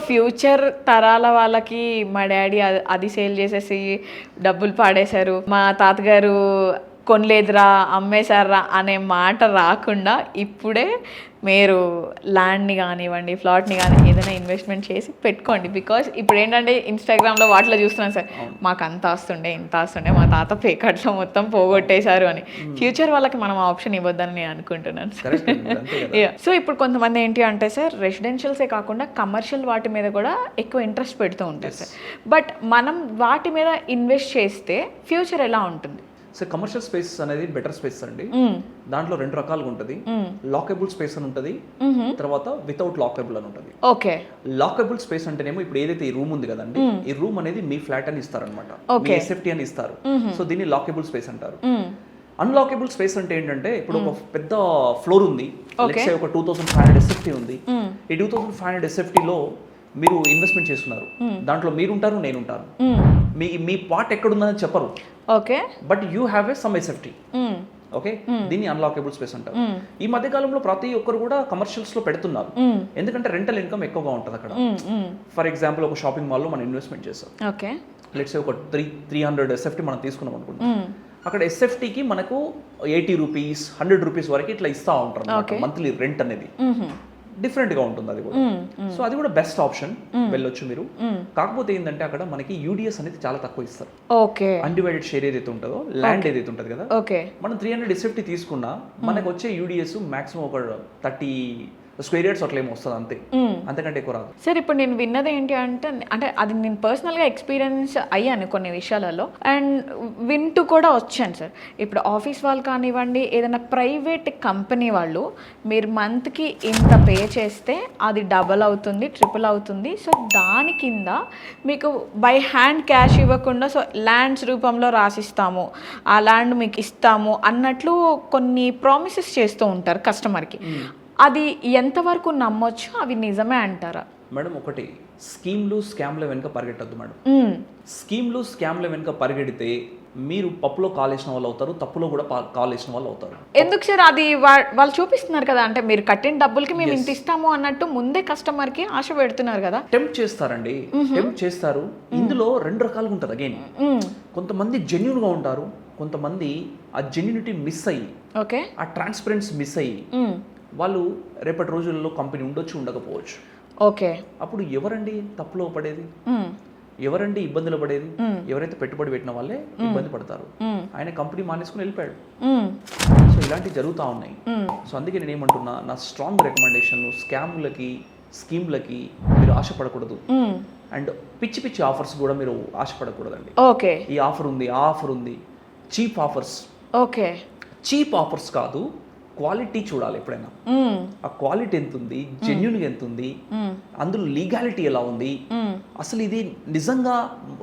Future తరాల వాళ్ళకి మా డాడీ అది సేల్ చేసేసి డబ్బులు పాడేశారు, మా తాతగారు కొనలేదురా అమ్మేశారా అనే మాట రాకుండా ఇప్పుడే మీరు ల్యాండ్ని కానివ్వండి, ప్లాట్ని కానీ ఏదైనా ఇన్వెస్ట్మెంట్ చేసి పెట్టుకోండి. బికాస్ ఇప్పుడు ఏంటంటే ఇన్స్టాగ్రామ్లో వాటిలో చూస్తున్నాను సార్, మాకు అంత వస్తుండే ఇంత వస్తుండే, మా తాత పేకట్లో మొత్తం పోగొట్టేశారు అని. ఫ్యూచర్ వాళ్ళకి మనం ఆప్షన్ ఇవ్వద్దని నేను అనుకుంటున్నాను సార్. సో ఇప్పుడు కొంతమంది ఏంటి అంటే సార్, రెసిడెన్షియల్సే కాకుండా కమర్షియల్ వాటి మీద కూడా ఎక్కువ ఇంట్రెస్ట్ పెడుతూ ఉంటారు సార్. బట్ మనం వాటి మీద ఇన్వెస్ట్ చేస్తే ఫ్యూచర్ ఎలా ఉంటుంది? సో కమర్షియల్ స్పేస్ అనేది బెటర్ స్పేస్ అండి. దాంట్లో 2 రకాలుగా ఉంటుంది. లాకబుల్ స్పేస్ అని ఉంటుంది, తర్వాత వితౌట్ లాకబుల్ అని ఉంటుంది. ఓకే, లాకబుల్ స్పేస్ అంటేనేమో ఇప్పుడు ఏదైతే ఈ రూమ్ ఉంది కదండి, ఈ రూమ్ అనేది మీ ఫ్లాట్ అని ఇస్తారనమాట, మీ ఎస్ఎఫ్టీ అని ఇస్తారు. సో దీన్ని లాకబుల్ స్పేస్ అంటారు. అన్లాకబుల్ స్పేస్ అంటే ఏంటంటే, ఇప్పుడు ఒక పెద్ద ఫ్లోర్ ఉంది, ఒక 2500 ఎస్ఎఫ్టీ ఉంది. ఈ 2500 ఎస్ఎఫ్టీలో మీరు ఇన్వెస్ట్మెంట్ చేస్తున్నారు, దాంట్లో మీరుంటారు, నేనుంటాను. మీ పార్ట్ ఎక్కడుందని చెప్పరు, okay, but you have a some SFT. Okay, దీన్ని అన్లాకబుల్ స్పేస్ అంటారు. ఈ మధ్య కాలంలో ప్రతి ఒక్కరు కూడా కమర్షియల్స్ లో పెడుతున్నారు, ఎందుకంటే రెంటల్ ఇన్కమ్ ఎక్కువగా ఉంటుంది అక్కడ. ఫర్ ఎగ్జాంపుల్ ఒక షాపింగ్ మాల్ లో మనం ఇన్వెస్ట్మెంట్ చేస్తాం, ఓకే, లెట్స్ సే ఒక 300 ఎస్ఎఫ్టీ మనం తీసుకున్నాం అనుకుంటాం. అక్కడ ఎస్ఎఫ్టీకి మనకు 80 రూపీస్ 100 రూపీస్ వరకు ఇట్లా ఇస్తా ఉంటారు మంత్లీ రెంట్ అనేది. డిఫరెంట్ గా ఉంటుంది అది కూడా. సో అది కూడా బెస్ట్ ఆప్షన్, వెళ్ళొచ్చు మీరు. కాకపోతే ఏంటంటే అక్కడ మనకి యూడిఎస్ అనేది చాలా తక్కువ ఇస్తారు. ఓకే, అన్డివైడెడ్ షేర్ ఏదైతే ఉంటుందో, ల్యాండ్ ఏదైతే ఉంటుంది కదా, మనం 300 ఎస్ఎఫ్టీ తీసుకున్నా మనకు వచ్చే యూడిఎస్ మాక్సిమం ఒక 30 స్క్వేర్ యార్డ్స్ అట్లా ఏమో వస్తుంది అంతే, అంతకంటే ఎక్కువ రాదు. సార్ ఇప్పుడు నేను విన్నది ఏంటి అంటే అది నేను పర్సనల్గా ఎక్స్పీరియన్స్ అయ్యాను కొన్ని విషయాలలో, అండ్ వింటూ కూడా వచ్చాను సార్. ఇప్పుడు ఆఫీస్ వాళ్ళు కానివ్వండి, ఏదైనా ప్రైవేట్ కంపెనీ వాళ్ళు, మీరు మంత్కి ఇంత పే చేస్తే అది డబల్ అవుతుంది, ట్రిపుల్ అవుతుంది. సో దాని కింద మీకు బై హ్యాండ్ క్యాష్ ఇవ్వకుండా, సో ల్యాండ్స్ రూపంలో రాసిస్తాము, ఆ ల్యాండ్ మీకు ఇస్తాము అన్నట్లు కొన్ని ప్రామిసెస్ చేస్తూ ఉంటారు కస్టమర్కి. అది ఎంతవరకు నమ్మొచ్చు? అవి నిజమే అంటారా? మేడం, ఒకటి స్కీమ్లు స్కామ్ల వెనుక పరిగెట్టద్దు మేడం. స్కీమ్లు స్కామ్ల వెనుక పరిగెడితే మీరు పప్పులో కాలేసిన వాళ్ళు అవుతారు, తప్పులో కూడా కాలేసిన వాళ్ళు అవుతారు. ఎందుకు సార్? అది వాళ్ళు చూపిస్తున్నారు కదా, అంటే మీరు కట్టిన డబ్బులకి మేము ఇంత ఇస్తాము అన్నట్టు ముందే కస్టమర్ కి ఆశ పెడుతున్నారు కదా. టెంప్ట్ చేస్తారండి, టెంప్ట్ చేస్తారు. ఇందులో 2 రకాలుగా ఉంటుంది. అగైన్ కొంతమంది జెన్యూన్ గా ఉంటారు, కొంతమంది ఆ జెన్యూనిటీ మిస్ అయ్యి, ఓకే, ఆ ట్రాన్స్పరెన్సీ మిస్ అయ్యి వాళ్ళు రేపటి రోజుల్లో కంపెనీ ఉండొచ్చు, ఉండకపోవచ్చు. ఓకే, అప్పుడు ఎవరండి తప్పులో పడేది? ఎవరండి ఇబ్బందులు పడేది? ఎవరైతే పెట్టుబడి పెట్టిన వాళ్ళే ఇబ్బంది పడతారు. ఆయన కంపెనీ మానేసుకుని వెళ్ళిపోయాడు. సో ఇలాంటివి జరుగుతూ ఉన్నాయి. సో అందుకే నేను ఏమంటున్నా, నా స్ట్రాంగ్ రికమెండేషన్, స్కామ్లకి స్కీమ్లకి మీరు ఆశపడకూడదు. అండ్ పిచ్చి పిచ్చి ఆఫర్స్ కూడా మీరు ఆశపడకూడదండి. ఓకే, ఈ ఆఫర్ ఉంది, ఆ ఆఫర్ ఉంది, cheap offers. Okay, cheap offers కాదు, క్వాలిటీ చూడాలి ఎప్పుడైనా. ఆ క్వాలిటీ ఎంత ఉంది, జెన్యూన్గా ఎంత ఉంది, అందులో లీగాలిటీ ఎలా ఉంది, అసలు ఇది నిజంగా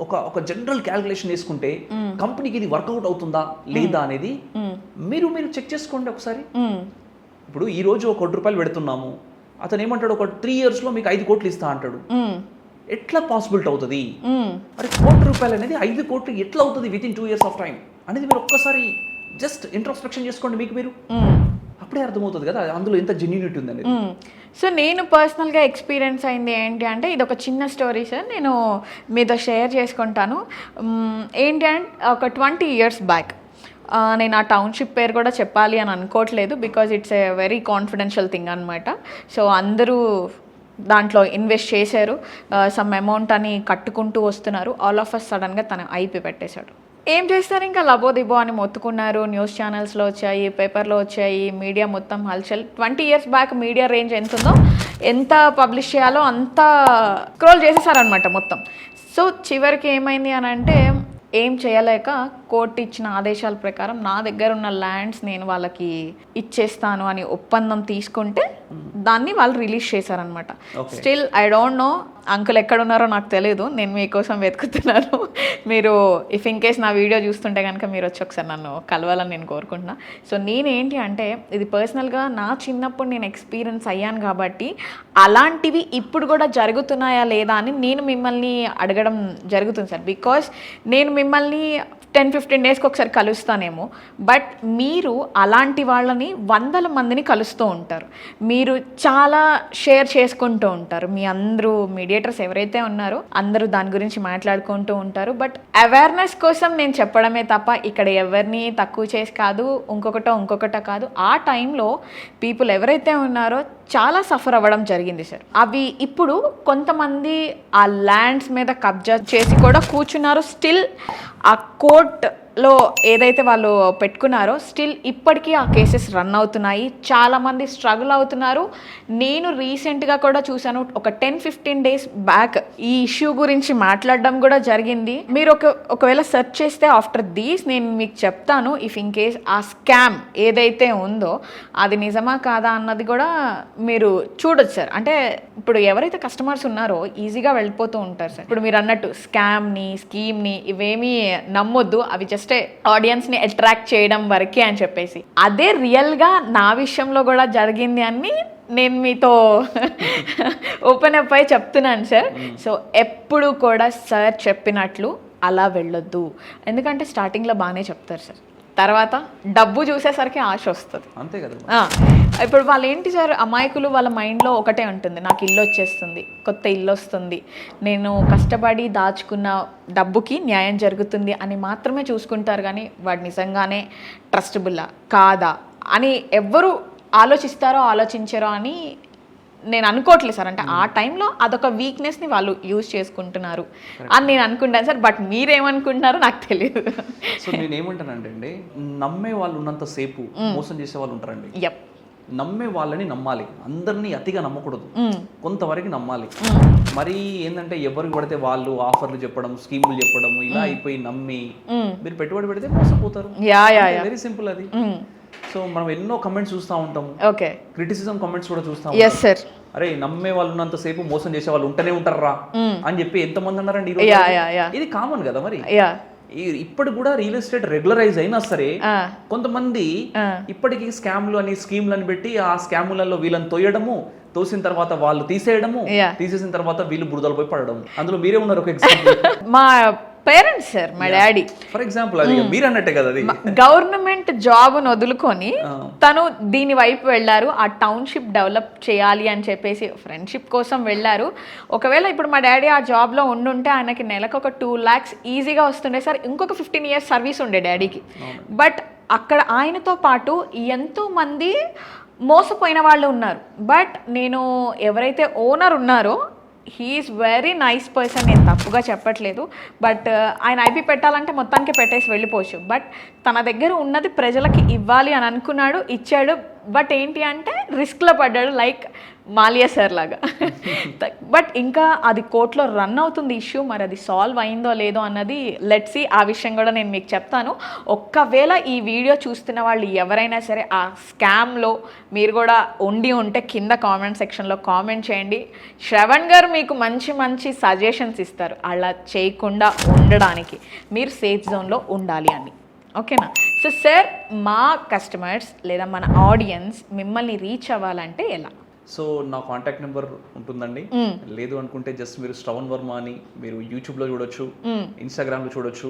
ఒక జనరల్ క్యాలిక్యులేషన్ వేసుకుంటే కంపెనీకి ఇది వర్కౌట్ అవుతుందా లేదా అనేది మీరు చెక్ చేసుకోండి ఒకసారి. ఇప్పుడు ఈ రోజు 1 కోటి రూపాయలు పెడుతున్నాము, అతను ఏమంటాడు, ఒక 3 years లో మీకు 5 కోట్లు ఇస్తా అంటాడు. ఎట్లా పాసిబిలిటీ అవుతుంది? మరి 1 కోటి రూపాయలు అనేది 5 కోట్లు ఎట్లా అవుతుంది with in 2 years of time అనేది మీరు ఒక్కసారి జస్ట్ ఇంట్రోస్పెక్షన్ చేసుకోండి. మీరు అప్పుడే అర్థమవుతుంది కదా అందులో ఎంత జెన్యూనిటీ ఉంది అనేది. సో నేను పర్సనల్గా ఎక్స్పీరియన్స్ అయింది ఏంటి అంటే, ఇది ఒక చిన్న స్టోరీ సార్, నేను మీతో షేర్ చేసుకుంటాను. ఏంటి అంటే ఒక 20 years బ్యాక్, నేను ఆ టౌన్షిప్ పేరు కూడా చెప్పాలి అని అనుకోవట్లేదు, because it's a very confidential thing అనమాట. సో అందరూ దాంట్లో ఇన్వెస్ట్ చేశారు, సమ్ అమౌంట్ అని కట్టుకుంటూ వస్తున్నారు. ఆల్ ఆఫ్ అస్ సడన్గా తను ఐపీ పెట్టేశాడు. ఏం చేస్తారు, ఇంకా లబోదిబో అని మొత్తుకున్నారు. న్యూస్ ఛానల్స్లో వచ్చాయి, పేపర్లో వచ్చాయి, మీడియా మొత్తం హల్చల్. 20 years బ్యాక్ మీడియా రేంజ్ ఎంత ఉందో, ఎంత పబ్లిష్ చేయాలో అంత స్క్రోల్ చేసేసారనమాట మొత్తం. సో చివరికి ఏమైంది అని అంటే, ఏం చేయలేక కోర్టు ఇచ్చిన ఆదేశాల ప్రకారం నా దగ్గర ఉన్న ల్యాండ్స్ నేను వాళ్ళకి ఇచ్చేస్తాను అని ఒప్పందం తీసుకుంటే దాన్ని వాళ్ళు రిలీజ్ చేశారనమాట. Still I don't know uncle ఎక్కడున్నారో నాకు తెలియదు, నేను మీకోసం వెతుకుతున్నాను. మీరు ఇఫ్ ఇన్ కేస్ నా వీడియో చూస్తుంటే కనుక మీరు వచ్చి ఒకసారి నన్ను కలవాలని నేను కోరుకుంటున్నా. సో నేనేంటి అంటే, ఇది పర్సనల్గా నా చిన్నప్పుడు నేను ఎక్స్పీరియన్స్ అయ్యాను కాబట్టి అలాంటివి ఇప్పుడు కూడా జరుగుతున్నాయా లేదా అని నేను మిమ్మల్ని అడగడం జరుగుతుంది సార్. బికాస్ నేను మిమ్మల్ని 10-15 డేస్కి ఒకసారి కలుస్తానేమో, బట్ మీరు అలాంటి వాళ్ళని 100 మందిని కలుస్తూ ఉంటారు. మీరు చాలా షేర్ చేసుకుంటూ ఉంటారు. మీ అందరూ మీడియేటర్స్ ఎవరైతే ఉన్నారో అందరూ దాని గురించి మాట్లాడుకుంటూ ఉంటారు. బట్ అవేర్నెస్ కోసం నేను చెప్పడమే తప్ప ఇక్కడ ఎవరిని తక్కువ చేసి కాదు, ఇంకొకటో కాదు. ఆ టైంలో పీపుల్ ఎవరైతే ఉన్నారో చాలా సఫర్ అవ్వడం జరిగింది సార్. అవి ఇప్పుడు కొంతమంది ఆ ల్యాండ్స్ మీద కబ్జా చేసి కూడా కూర్చున్నారు. స్టిల్ ఆ కోర్ట్లో ఏదైతే వాళ్ళు పెట్టుకున్నారో స్టిల్ ఇప్పటికీ ఆ కేసెస్ రన్ అవుతున్నాయి. చాలామంది స్ట్రగుల్ అవుతున్నారు. నేను రీసెంట్గా కూడా చూశాను, ఒక 10-15 డేస్ బ్యాక్ ఈ ఇష్యూ గురించి మాట్లాడడం కూడా జరిగింది. మీరు ఒకవేళ సెర్చ్ చేస్తే ఆఫ్టర్ దీస్ నేను మీకు చెప్తాను. ఇఫ్ ఇన్ కేస్ ఆ స్కామ్ ఏదైతే ఉందో అది నిజమా కాదా అన్నది కూడా మీరు చూడొచ్చు సార్. అంటే ఇప్పుడు ఎవరైతే కస్టమర్స్ ఉన్నారో ఈజీగా వెళ్ళిపోతూ ఉంటారు సార్. ఇప్పుడు మీరు అన్నట్టు స్కీమ్ని ఇవేమీ నమ్మొద్దు, అవి జస్ట్ ఆడియన్స్ని అట్రాక్ట్ చేయడం వరకే అని చెప్పేసి. అదే రియల్గా నా విషయంలో కూడా జరిగింది అని నేను మీతో ఓపెన్ అప్ అయి చెప్తున్నాను సార్. సో ఎప్పుడు కూడా సార్ చెప్పినట్లు అలా వెళ్ళొద్దు. ఎందుకంటే స్టార్టింగ్లో బాగానే చెప్తారు సార్, తర్వాత డబ్బు చూసేసరికి ఆశ వస్తుంది. అంతే కదా. ఇప్పుడు వాళ్ళు ఏంటి సార్, అమాయకులు, వాళ్ళ మైండ్లో ఒకటే ఉంటుంది, నాకు ఇల్లు వచ్చేస్తుంది, కొత్త ఇల్లు వస్తుంది, నేను కష్టపడి దాచుకున్న డబ్బుకి న్యాయం జరుగుతుంది అని మాత్రమే చూసుకుంటారు. కానీ వాడు నిజంగానే ట్రస్టబుల్లా కాదా అని ఎవ్వరు ఆలోచించారో అని నేను అనుకోవట్లేదు సార్. అంటే ఆ టైంలో అదొక వీక్నెస్ని వాళ్ళు యూజ్ చేసుకుంటున్నారు అని నేను అనుకుంటాను సార్. బట్ మీరేమనుకుంటున్నారో నాకు తెలియదు. సో నేనేమంటానంటే అండి, నమ్మే వాళ్ళు ఉన్నంత సేపు మోసం చేసే వాళ్ళు ఉంటారండి. నమ్మే వాళ్ళని నమ్మాలి, అందరినీ అతిగా నమ్మకూడదు, కొంతవరకు నమ్మాలి. మరి ఏంటంటే ఎవరికి పడితే వాళ్ళు ఆఫర్లు చెప్పడం, స్కీములు చెప్పడం, ఇలా అయిపోయి నమ్మి మీరు పెట్టుబడి పెడితే మోసపోతారు. వెరీ సింపుల్ అది. సో మనం ఎన్నో కమెంట్స్ చూస్తూ ఉంటాము, క్రిటిసిజం కమెంట్స్ కూడా చూస్తాం. అరే నమ్మే వాళ్ళు ఉన్నంత సేపు మోసం చేసే వాళ్ళు ఉంటూనే ఉంటారా అని చెప్పి ఎంతమంది అన్నారండి. ఇది కామన్ కదా. మరి ఇప్పుడు కూడా రియల్ ఎస్టేట్ రెగ్యులరైజ్ అయినా సరే కొంతమంది ఇప్పటికీ స్కామ్లు అని స్కీమ్లు అని పెట్టి ఆ స్కాములలో వీళ్ళని తోయడము, తోసిన తర్వాత వాళ్ళు తీసేసిన తర్వాత వీళ్ళు బురదలు పోయి పడడం. అందులో మీరే ఉన్నారు ఒక ఎగ్జాంపుల్. మా పేరెంట్స్ సార్, మా డాడీ ఫర్ ఎగ్జాంపుల్. అది మీరు అన్నట్టే కదా, అది గవర్నమెంట్ జాబ్ను వదులుకొని తను దీని వైపు వెళ్ళారు. ఆ టౌన్షిప్ డెవలప్ చేయాలి అని చెప్పేసి ఫ్రెండ్షిప్ కోసం వెళ్ళారు. ఒకవేళ ఇప్పుడు మా డాడీ ఆ జాబ్లో ఉండుంటే ఆయనకి నెలకు ఒక 2 lakhs ఈజీగా వస్తుండే సార్. ఇంకొక 15 years సర్వీస్ ఉండే డాడీకి. బట్ అక్కడ ఆయనతో పాటు ఎంతోమంది మోసపోయిన వాళ్ళు ఉన్నారు. బట్ నేను ఎవరైతే ఓనర్ ఉన్నారో హీఈస్ వెరీ నైస్ పర్సన్, నేను తప్పుగా చెప్పట్లేదు. బట్ ఆయన ఐపీ పెట్టాలంటే మొత్తానికి పెట్టేసి వెళ్ళిపోవచ్చు. బట్ తన దగ్గర ఉన్నది ప్రజలకి ఇవ్వాలి అని అనుకున్నాడు, ఇచ్చాడు. బట్ ఏంటి అంటే రిస్క్లో పడ్డాడు, లైక్ మాలియా సార్ లాగా. బట్ ఇంకా అది కోర్టులో రన్ అవుతుంది ఇష్యూ. మరి అది సాల్వ్ అయిందో లేదో అన్నది లెట్స్ సీ. ఆ విషయం కూడా నేను మీకు చెప్తాను. ఒక్కవేళ ఈ వీడియో చూస్తున్న వాళ్ళు ఎవరైనా సరే ఆ స్కామ్లో మీరు కూడా ఉంటే కింద కామెంట్ సెక్షన్లో కామెంట్ చేయండి. శ్రవణ్ గారు మీకు మంచి సజెషన్స్ ఇస్తారు అలా చేయకుండా ఉండడానికి, మీరు సేఫ్ జోన్లో ఉండాలి అని. ఓకేనా? సో సార్, మా కస్టమర్స్ లేదా మన ఆడియన్స్ మిమ్మల్ని రీచ్ అవ్వాలంటే ఎలా? సో నా కాంటాక్ట్ నెంబర్ ఉంటుందండి. లేదు అనుకుంటే జస్ట్ మీరు శ్రవణ్ వర్మ అని మీరు యూట్యూబ్లో చూడొచ్చు, ఇన్స్టాగ్రామ్లో చూడొచ్చు.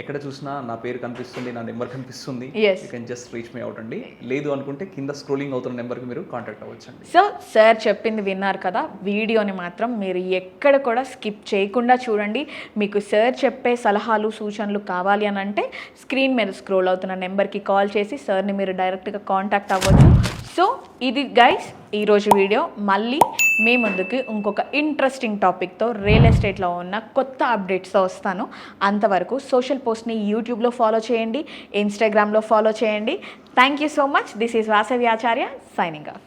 ఎక్కడ చూసినా నా పేరు కనిపిస్తుంది, నా నెంబర్ కనిపిస్తుంది. You can just reach me out అండి. లేదు అనుకుంటే కింద స్క్రోలింగ్ అవుతున్న నెంబర్కి మీరు కాంటాక్ట్ అవ్వచ్చు అండి. సో సార్ చెప్పింది విన్నారు కదా, వీడియోని మాత్రం మీరు ఎక్కడ కూడా స్కిప్ చేయకుండా చూడండి. మీకు సార్ చెప్పే సలహాలు సూచనలు కావాలి అని అంటే స్క్రీన్ మీద స్క్రోల్ అవుతున్న నెంబర్కి కాల్ చేసి సార్ని మీరు డైరెక్ట్గా కాంటాక్ట్ అవ్వచ్చు. సో ఇది గైస్ ఈరోజు వీడియో. మళ్ళీ మీ ముందుకి ఇంకొక ఇంట్రెస్టింగ్ టాపిక్తో రియల్ ఎస్టేట్లో ఉన్న కొత్త అప్డేట్స్తో వస్తాను. అంతవరకు సోషల్ పోస్ట్ని యూట్యూబ్లో ఫాలో చేయండి, ఇన్స్టాగ్రామ్లో ఫాలో చేయండి. Thank you so much. This is Vasavi Acharya signing off.